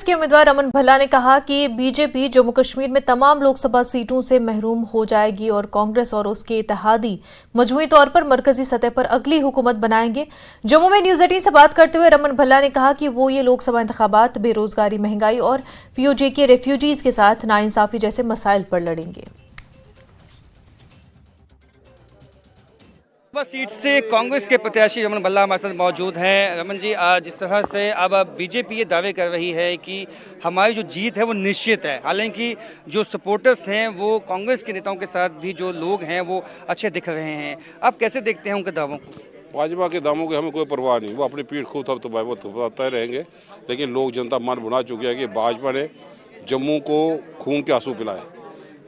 के उम्मीदवार रमन भल्ला ने कहा कि बीजेपी जम्मू कश्मीर में तमाम लोकसभा सीटों से महरूम हो जाएगी और कांग्रेस और उसके इत्तेहादी मजमूई तौर पर मरकजी सतह पर अगली हुकूमत बनाएंगे। जम्मू में न्यूज 18 से बात करते हुए रमन भल्ला ने कहा कि वो ये लोकसभा इंतखाबात बेरोजगारी, महंगाई और पीओजे के रेफ्यूजीज के साथ नाइंसाफी जैसे मसाइल पर लड़ेंगे। सीट से कांग्रेस के प्रत्याशी रमन भल्ला हमारे साथ मौजूद हैं। रमन जी, जिस तरह से अब बीजेपी ये दावे कर रही है कि हमारी जो जीत है वो निश्चित है, हालांकि जो सपोर्टर्स हैं वो कांग्रेस के नेताओं के साथ भी जो लोग हैं वो अच्छे दिख रहे हैं, आप कैसे देखते हैं उनके दावों को? भाजपा के दामों की हमें कोई परवाह नहीं, वो अपनी पीठ खुद अब बताते रहेंगे, लेकिन लोग जनता मन बना चुकी है कि भाजपा ने जम्मू को खून के आंसू पिलाए,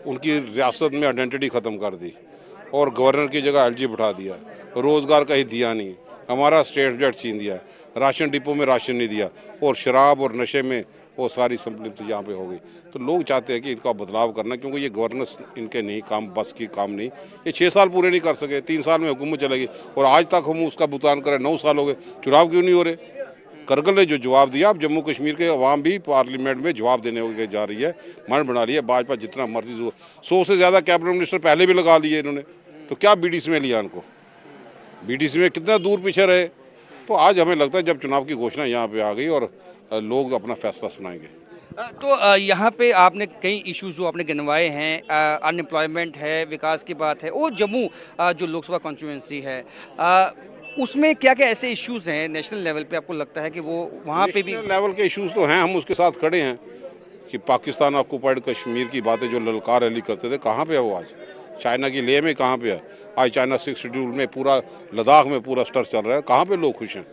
उनकी रियासत में आइडेंटिटी ख़त्म कर दी और गवर्नर की जगह एलजी बिठा दिया, रोज़गार कहीं दिया नहीं, हमारा स्टेट बजट छीन दिया, राशन डिपो में राशन नहीं दिया और शराब और नशे में वो सारी संपत्ति यहाँ पे हो गई। तो लोग चाहते हैं कि इनका बदलाव करना, क्योंकि ये गवर्नेंस इनके नहीं काम, बस की काम नहीं। ये 6 साल पूरे नहीं कर सके, 3 साल में हुकूमत चलेगी और आज तक हम उसका भुगतान करें, 9 साल हो गए, चुनाव क्यों नहीं हो रहे? करगिल ने जो जवाब दिया, अब जम्मू कश्मीर के अवाम भी पार्लियामेंट में जवाब देने जा रही है, मन बना लिया। भाजपा जितना मर्जी 100 से ज़्यादा कैबिनेट मिनिस्टर पहले भी लगा लिए इन्होंने, तो क्या बीडीसी में लिया इनको? बीडीसी में कितना दूर पीछे रहे। तो आज हमें लगता है जब चुनाव की घोषणा यहाँ पे आ गई और लोग अपना फैसला सुनाएंगे। तो यहाँ पे आपने कई इश्यूज जो आपने गिनवाए हैं, अनएम्प्लॉयमेंट है, विकास की बात है, और जम्मू जो लोकसभा कॉन्स्टिट्यूंसी है, उसमें क्या क्या ऐसे इश्यूज हैं नेशनल लेवल पे आपको लगता है कि वो वहाँ पे भी लेवल के इश्यूज तो हैं, हम उसके साथ खड़े हैं कि पाकिस्तान ऑक्युपाइड कश्मीर की बातें जो ललकार रैली करते थे, कहाँ पे है वो आज? चाइना की लेह में कहाँ पे है आज? चाइना 6 शेड्यूल में पूरा लद्दाख में पूरा स्तर चल रहा है, कहाँ पे लोग खुश हैं?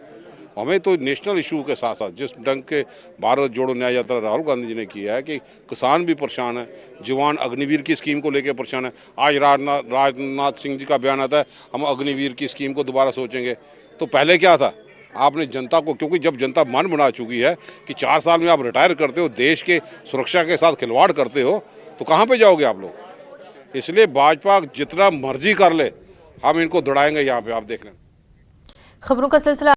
हमें तो नेशनल इशू के साथ साथ जिस ढंग के भारत जोड़ो न्याय यात्रा राहुल गांधी जी ने किया है कि किसान भी परेशान है, जवान अग्निवीर की स्कीम को लेकर परेशान है। आज राजनाथ सिंह जी का बयान आता है हम अग्निवीर की स्कीम को दोबारा सोचेंगे। तो पहले क्या था? आपने जनता को, क्योंकि जब जनता मन बना चुकी है कि 4 साल में आप रिटायर करते हो, देश के सुरक्षा के साथ खिलवाड़ करते हो, तो कहाँ पर जाओगे आप लोग? इसलिए भाजपा जितना मर्जी कर ले, हम इनको दौड़ाएंगे यहाँ पे, आप देख लें। खबरों का सिलसिला